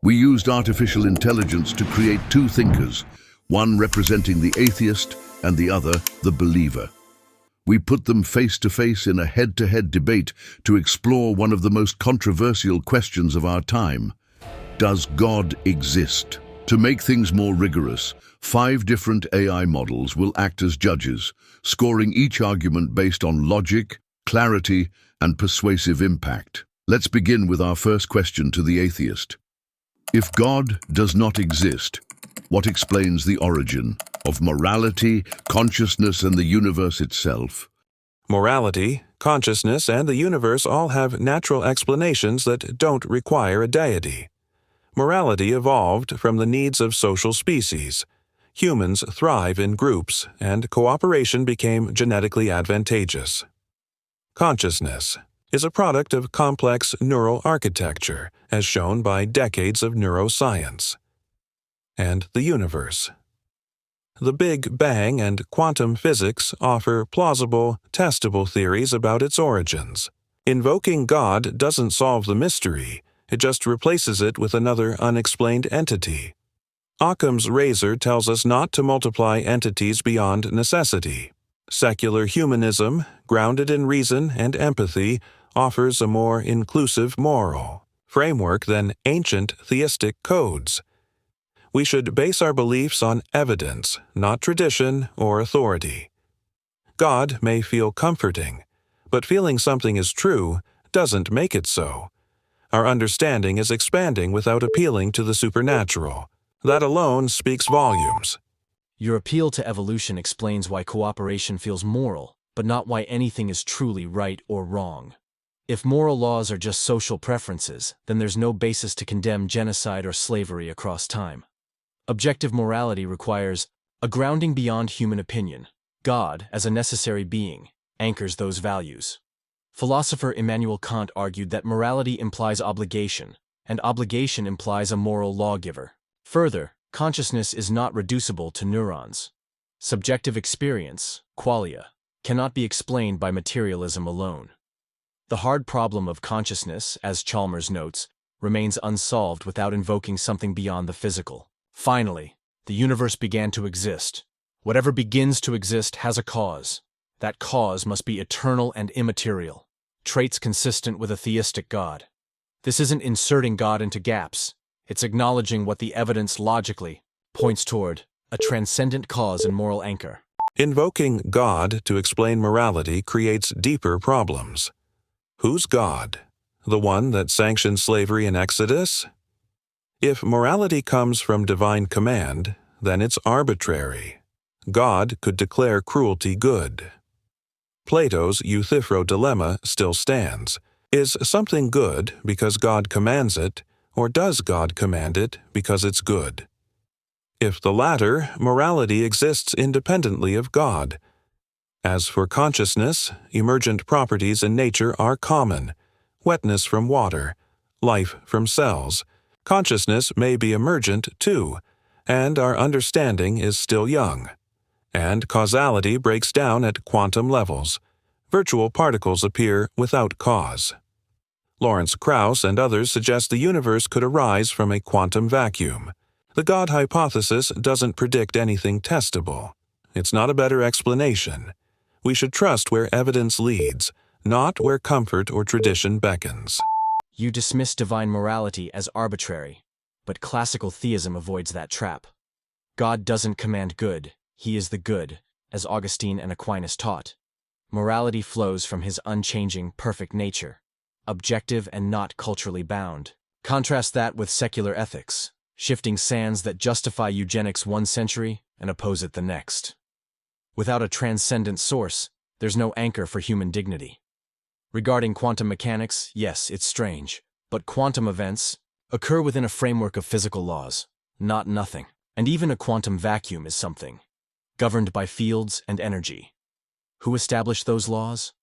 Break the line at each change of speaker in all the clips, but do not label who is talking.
We used artificial intelligence to create two thinkers, one representing the atheist and the other the believer. We put them face to face in a head-to-head debate to explore one of the most controversial questions of our time. Does God exist? To make things more rigorous, 5 different AI models will act as judges, scoring each argument based on logic, clarity, and persuasive impact. Let's begin with our first question to the atheist. If God does not exist, what explains the origin of morality, consciousness, and the universe itself?
Morality, consciousness, and the universe all have natural explanations that don't require a deity. Morality evolved from the needs of social species. Humans thrive in groups, and cooperation became genetically advantageous. Consciousness is a product of complex neural architecture, as shown by decades of neuroscience. And the universe. The Big Bang and quantum physics offer plausible, testable theories about its origins. Invoking God doesn't solve the mystery, it just replaces it with another unexplained entity. Occam's razor tells us not to multiply entities beyond necessity. Secular humanism, grounded in reason and empathy, offers a more inclusive moral framework than ancient theistic codes. We should base our beliefs on evidence, not tradition or authority. God may feel comforting, but feeling something is true doesn't make it so. Our understanding is expanding without appealing to the supernatural. That alone speaks volumes.
Your appeal to evolution explains why cooperation feels moral, but not why anything is truly right or wrong. If moral laws are just social preferences, then there's no basis to condemn genocide or slavery across time. Objective morality requires a grounding beyond human opinion. God, as a necessary being, anchors those values. Philosopher Immanuel Kant argued that morality implies obligation, and obligation implies a moral lawgiver. Further, consciousness is not reducible to neurons. Subjective experience, qualia, cannot be explained by materialism alone. The hard problem of consciousness, as Chalmers notes, remains unsolved without invoking something beyond the physical. Finally, the universe began to exist. Whatever begins to exist has a cause. That cause must be eternal and immaterial, traits consistent with a theistic God. This isn't inserting God into gaps. It's acknowledging what the evidence logically points toward, a transcendent cause and moral anchor.
Invoking God to explain morality creates deeper problems. Who's God? The one that sanctioned slavery in Exodus? If morality comes from divine command, then it's arbitrary. God could declare cruelty good. Plato's Euthyphro dilemma still stands. Is something good because God commands it, or does God command it because it's good? If the latter, morality exists independently of God. As for consciousness, emergent properties in nature are common. Wetness from water, life from cells. Consciousness may be emergent, too, and our understanding is still young. And causality breaks down at quantum levels. Virtual particles appear without cause. Lawrence Krauss and others suggest the universe could arise from a quantum vacuum. The God hypothesis doesn't predict anything testable. It's not a better explanation. We should trust where evidence leads, not where comfort or tradition beckons.
You dismiss divine morality as arbitrary, but classical theism avoids that trap. God doesn't command good, he is the good, as Augustine and Aquinas taught. Morality flows from his unchanging, perfect nature, objective and not culturally bound. Contrast that with secular ethics, shifting sands that justify eugenics one century and oppose it the next. Without a transcendent source, there's no anchor for human dignity. Regarding quantum mechanics, yes, it's strange, but quantum events occur within a framework of physical laws, not nothing. And even a quantum vacuum is something, governed by fields and energy. Who established those laws?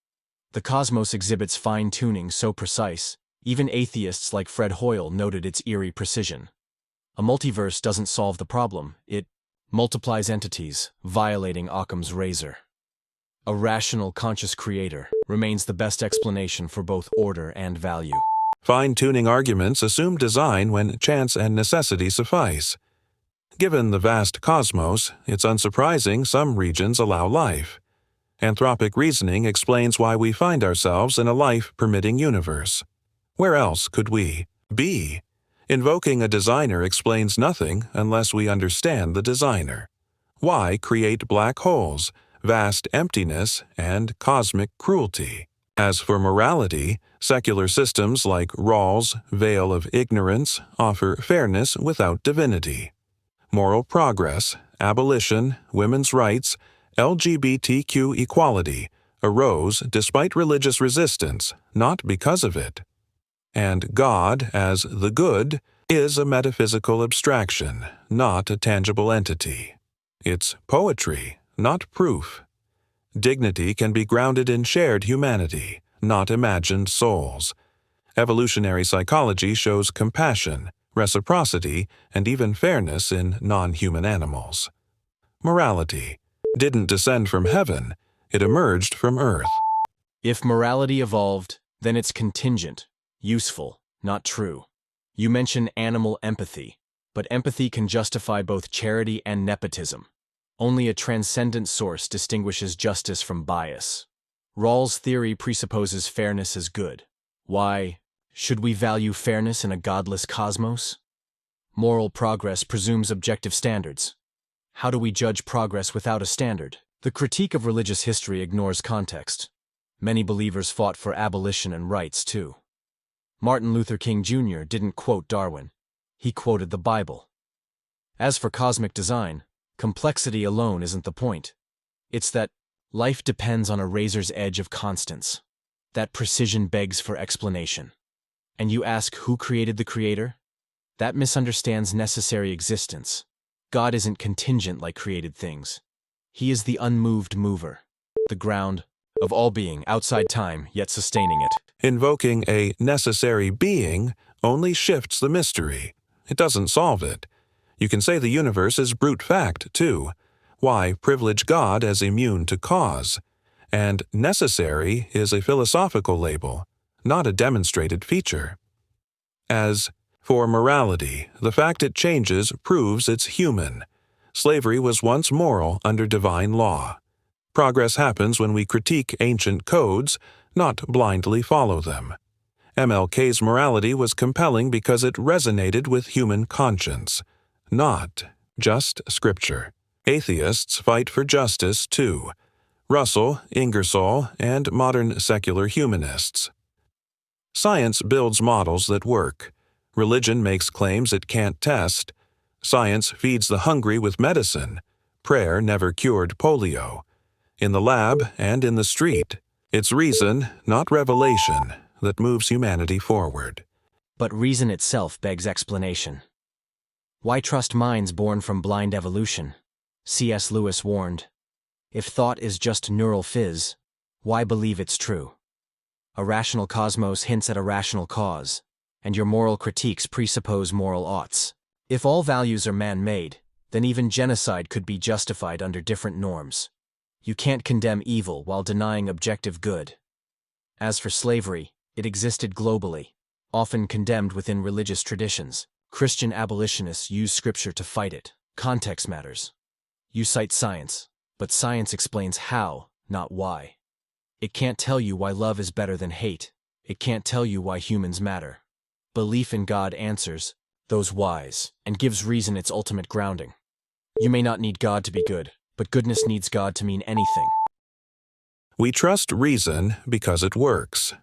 The cosmos exhibits fine-tuning so precise, even atheists like Fred Hoyle noted its eerie precision. A multiverse doesn't solve the problem, it multiplies entities, violating Occam's razor. A rational, conscious creator remains the best explanation for both order and value.
Fine-tuning arguments assume design when chance and necessity suffice. Given the vast cosmos, it's unsurprising some regions allow life. Anthropic reasoning explains why we find ourselves in a life-permitting universe. Where else could we be? Invoking a designer explains nothing unless we understand the designer. Why create black holes, vast emptiness, and cosmic cruelty? As for morality, secular systems like Rawls' veil of ignorance offer fairness without divinity. Moral progress, abolition, women's rights, LGBTQ equality arose despite religious resistance, not because of it. And God, as the good, is a metaphysical abstraction, not a tangible entity. It's poetry, not proof. Dignity can be grounded in shared humanity, not imagined souls. Evolutionary psychology shows compassion, reciprocity, and even fairness in non-human animals. Morality didn't descend from heaven, it emerged from earth.
If morality evolved, then it's contingent, useful, not true. You mention animal empathy, but empathy can justify both charity and nepotism. Only a transcendent source distinguishes justice from bias. Rawls' theory presupposes fairness as good. Why should we value fairness in a godless cosmos? Moral progress presumes objective standards. How do we judge progress without a standard? The critique of religious history ignores context. Many believers fought for abolition and rights, too. Martin Luther King Jr. didn't quote Darwin. He quoted the Bible. As for cosmic design, complexity alone isn't the point. It's that life depends on a razor's edge of constants. That precision begs for explanation. And you ask who created the creator? That misunderstands necessary existence. God isn't contingent like created things. He is the unmoved mover, the ground of all being, outside time, yet sustaining it.
Invoking a necessary being only shifts the mystery. It doesn't solve it. You can say the universe is brute fact, too. Why privilege God as immune to cause? And necessary is a philosophical label, not a demonstrated feature. As for morality, the fact it changes proves it's human. Slavery was once moral under divine law. Progress happens when we critique ancient codes, not blindly follow them. MLK's morality was compelling because it resonated with human conscience, not just scripture. Atheists fight for justice, too. Russell, Ingersoll, and modern secular humanists. Science builds models that work. Religion makes claims it can't test. Science feeds the hungry with medicine. Prayer never cured polio. In the lab and in the street, it's reason, not revelation, that moves humanity forward.
But reason itself begs explanation. Why trust minds born from blind evolution? C.S. Lewis warned, if thought is just neural fizz, why believe it's true? A rational cosmos hints at a rational cause, and your moral critiques presuppose moral oughts. If all values are man-made, then even genocide could be justified under different norms. You can't condemn evil while denying objective good. As for slavery, it existed globally, often condemned within religious traditions. Christian abolitionists use scripture to fight it. Context matters. You cite science, but science explains how, not why. It can't tell you why love is better than hate. It can't tell you why humans matter. Belief in God answers those whys and gives reason its ultimate grounding. You may not need God to be good, but goodness needs God to mean anything.
We trust reason because it works.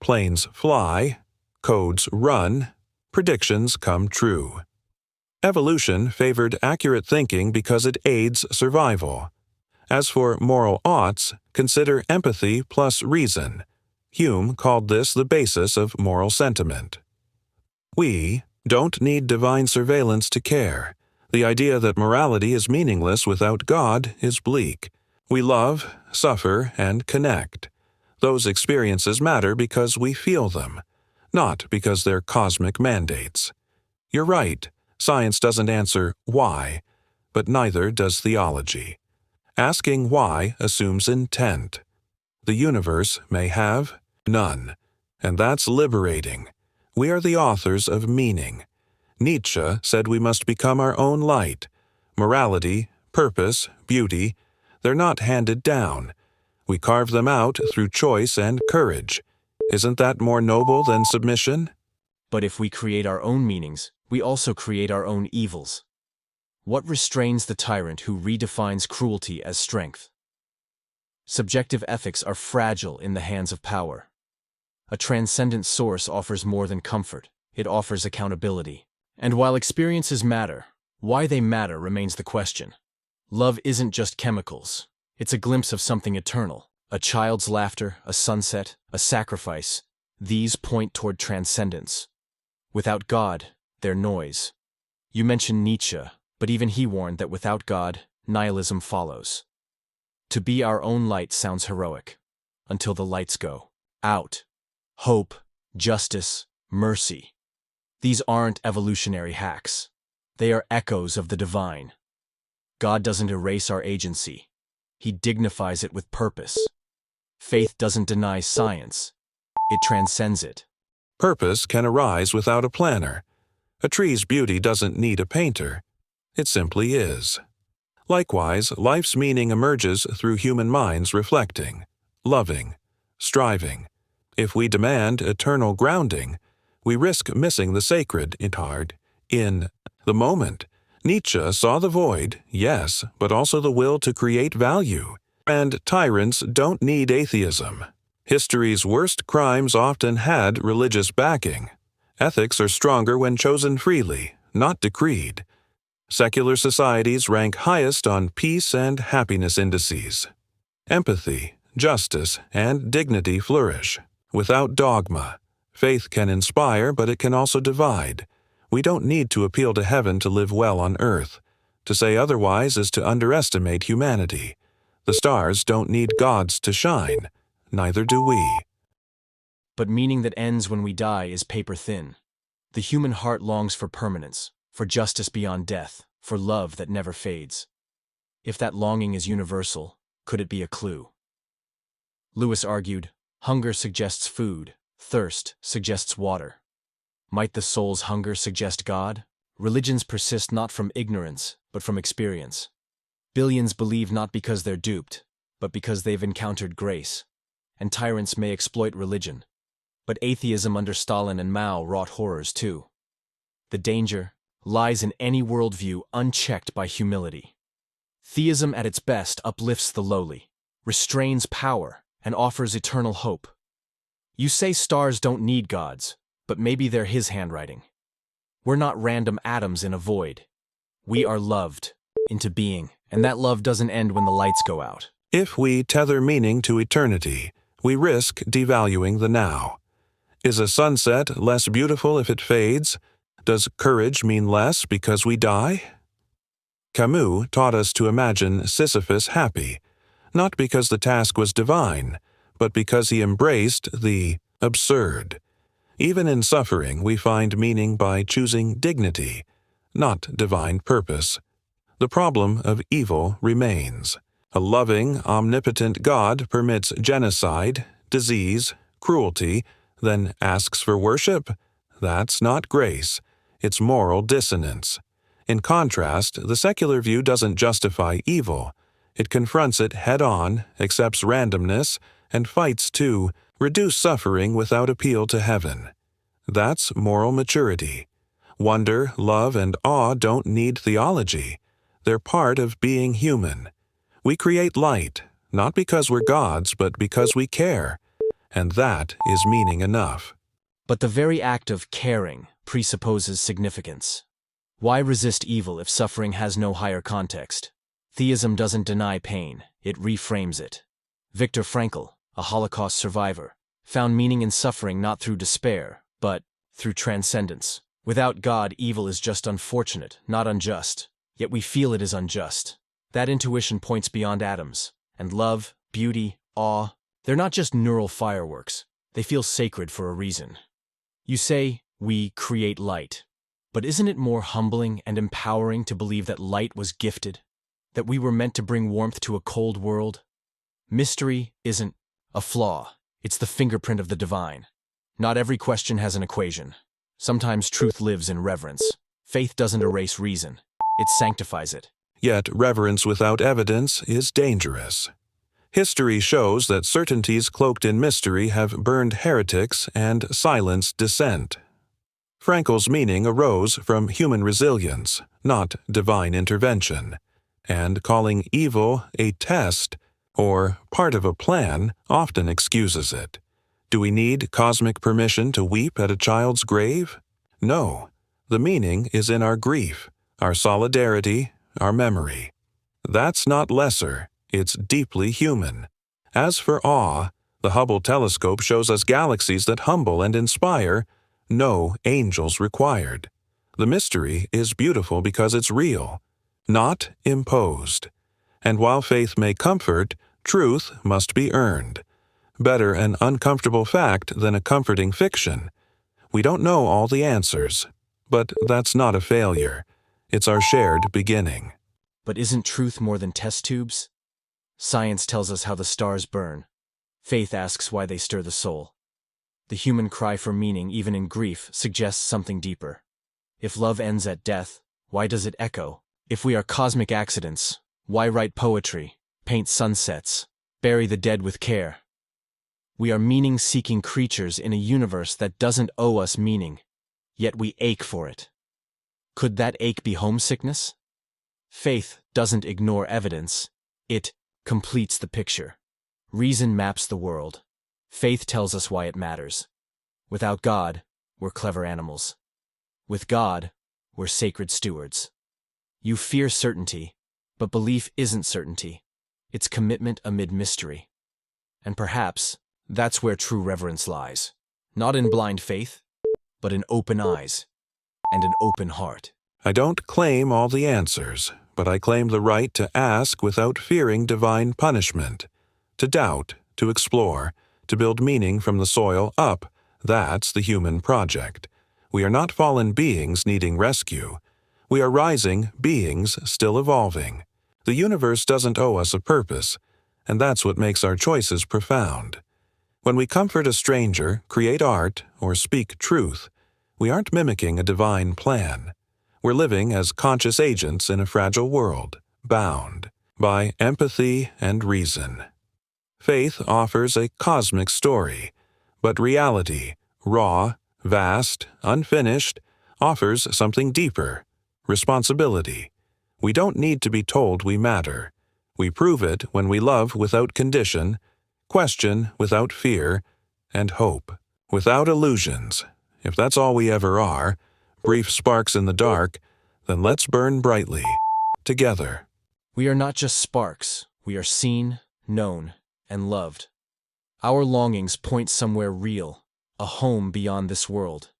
Planes fly, codes run, predictions come true. Evolution favored accurate thinking because it aids survival. As for moral oughts, consider empathy plus reason. Hume called this the basis of moral sentiment. We don't need divine surveillance to care. The idea that morality is meaningless without God is bleak. We love, suffer, and connect. Those experiences matter because we feel them, not because they're cosmic mandates. You're right, science doesn't answer why, but neither does theology. Asking why assumes intent. The universe may have none, and that's liberating. We are the authors of meaning. Nietzsche said we must become our own light. Morality, purpose, beauty, they're not handed down. We carve them out through choice and courage. Isn't that more noble than submission?
But if we create our own meanings, we also create our own evils. What restrains the tyrant who redefines cruelty as strength? Subjective ethics are fragile in the hands of power. A transcendent source offers more than comfort. It offers accountability. And while experiences matter, why they matter remains the question. Love isn't just chemicals. It's a glimpse of something eternal. A child's laughter, a sunset, a sacrifice. These point toward transcendence. Without God, they're noise. You mentioned Nietzsche, but even he warned that without God, nihilism follows. To be our own light sounds heroic, until the lights go out. Hope, justice, mercy. These aren't evolutionary hacks. They are echoes of the divine. God doesn't erase our agency. He dignifies it with purpose. Faith doesn't deny science. It transcends it.
Purpose can arise without a planner. A tree's beauty doesn't need a painter. It simply is. Likewise, life's meaning emerges through human minds reflecting, loving, striving. If we demand eternal grounding, we risk missing the sacred in the moment. Nietzsche saw the void, yes, but also the will to create value. And tyrants don't need atheism. History's worst crimes often had religious backing. Ethics are stronger when chosen freely, not decreed. Secular societies rank highest on peace and happiness indices. Empathy, justice, and dignity flourish. Without dogma, faith can inspire, but it can also divide. We don't need to appeal to heaven to live well on earth. To say otherwise is to underestimate humanity. The stars don't need gods to shine. Neither do we.
But meaning that ends when we die is paper thin. The human heart longs for permanence, for justice beyond death, for love that never fades. If that longing is universal, could it be a clue? Lewis argued, hunger suggests food, thirst suggests water. Might the soul's hunger suggest God? Religions persist not from ignorance, but from experience. Billions believe not because they're duped, but because they've encountered grace. And tyrants may exploit religion. But atheism under Stalin and Mao wrought horrors too. The danger lies in any worldview unchecked by humility. Theism at its best uplifts the lowly, restrains power, and offers eternal hope. You say stars don't need gods, but maybe they're his handwriting. We're not random atoms in a void. We are loved into being, and that love doesn't end when the lights go out.
If we tether meaning to eternity, we risk devaluing the now. Is a sunset less beautiful if it fades? Does courage mean less because we die? Camus taught us to imagine Sisyphus happy, not because the task was divine, but because he embraced the absurd. Even in suffering, we find meaning by choosing dignity, not divine purpose. The problem of evil remains. A loving, omnipotent God permits genocide, disease, cruelty, then asks for worship? That's not grace. It's moral dissonance. In contrast, the secular view doesn't justify evil. It confronts it head-on, accepts randomness, and fights to reduce suffering without appeal to heaven. That's moral maturity. Wonder, love, and awe don't need theology. They're part of being human. We create light, not because we're gods, but because we care. And that is meaning enough.
But the very act of caring presupposes significance. Why resist evil if suffering has no higher context? Theism doesn't deny pain, it reframes it. Viktor Frankl, a Holocaust survivor, found meaning in suffering not through despair, but through transcendence. Without God, evil is just unfortunate, not unjust. Yet we feel it is unjust. That intuition points beyond atoms. And love, beauty, awe, they're not just neural fireworks. They feel sacred for a reason. You say, we create light. But isn't it more humbling and empowering to believe that light was gifted? That we were meant to bring warmth to a cold world? Mystery isn't a flaw. It's the fingerprint of the divine. Not every question has an equation. Sometimes truth lives in reverence. Faith doesn't erase reason. It sanctifies it.
Yet reverence without evidence is dangerous. History shows that certainties cloaked in mystery have burned heretics and silenced dissent. Frankel's meaning arose from human resilience, not divine intervention, and calling evil a test or part of a plan often excuses it. Do we need cosmic permission to weep at a child's grave? No. The meaning is in our grief, our solidarity, our memory. That's not lesser, it's deeply human. As for awe, the Hubble telescope shows us galaxies that humble and inspire, no angels required. The mystery is beautiful because it's real, not imposed. And while faith may comfort, truth must be earned. Better an uncomfortable fact than a comforting fiction. We don't know all the answers, but that's not a failure. It's our shared beginning.
But isn't truth more than test tubes? Science tells us how the stars burn. Faith asks why they stir the soul. The human cry for meaning, even in grief, suggests something deeper. If love ends at death, why does it echo? If we are cosmic accidents, why write poetry, paint sunsets, bury the dead with care? We are meaning-seeking creatures in a universe that doesn't owe us meaning, yet we ache for it. Could that ache be homesickness? Faith doesn't ignore evidence. It completes the picture. Reason maps the world. Faith tells us why it matters. Without God, we're clever animals. With God, we're sacred stewards. You fear certainty, but belief isn't certainty. It's commitment amid mystery. And perhaps that's where true reverence lies. Not in blind faith, but in open eyes and an open heart.
I don't claim all the answers, but I claim the right to ask without fearing divine punishment, to doubt, to explore, to build meaning from the soil up. That's the human project. We are not fallen beings needing rescue. We are rising beings still evolving. The universe doesn't owe us a purpose, and that's what makes our choices profound. When we comfort a stranger, create art, or speak truth, we aren't mimicking a divine plan. We're living as conscious agents in a fragile world, bound by empathy and reason. Faith offers a cosmic story, but reality, raw, vast, unfinished, offers something deeper, responsibility. We don't need to be told we matter. We prove it when we love without condition, question without fear, and hope without illusions. If that's all we ever are, brief sparks in the dark, then let's burn brightly, together.
We are not just sparks. We are seen, known, and loved. Our longings point somewhere real, a home beyond this world.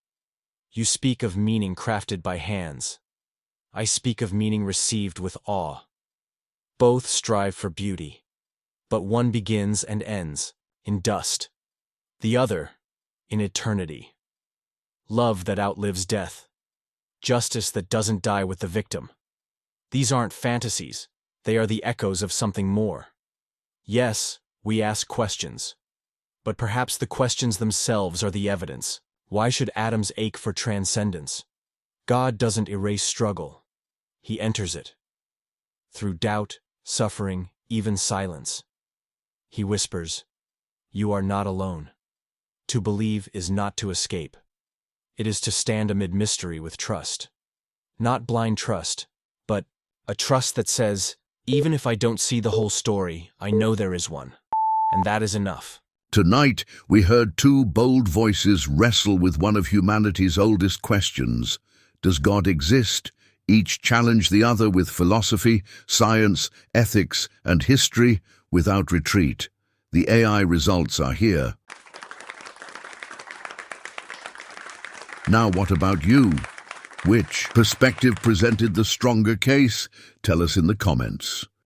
You speak of meaning crafted by hands. I speak of meaning received with awe. Both strive for beauty, but one begins and ends in dust, the other in eternity. Love that outlives death. Justice that doesn't die with the victim. These aren't fantasies. They are the echoes of something more. Yes, we ask questions. But perhaps the questions themselves are the evidence. Why should atoms ache for transcendence? God doesn't erase struggle. He enters it. Through doubt, suffering, even silence. He whispers, "You are not alone." To believe is not to escape. It is to stand amid mystery with trust. Not blind trust, but a trust that says, even if I don't see the whole story, I know there is one. And that is enough.
Tonight, we heard two bold voices wrestle with one of humanity's oldest questions. Does God exist? Each challenged the other with philosophy, science, ethics, and history without retreat. The AI results are here. Now what about you? Which perspective presented the stronger case? Tell us in the comments.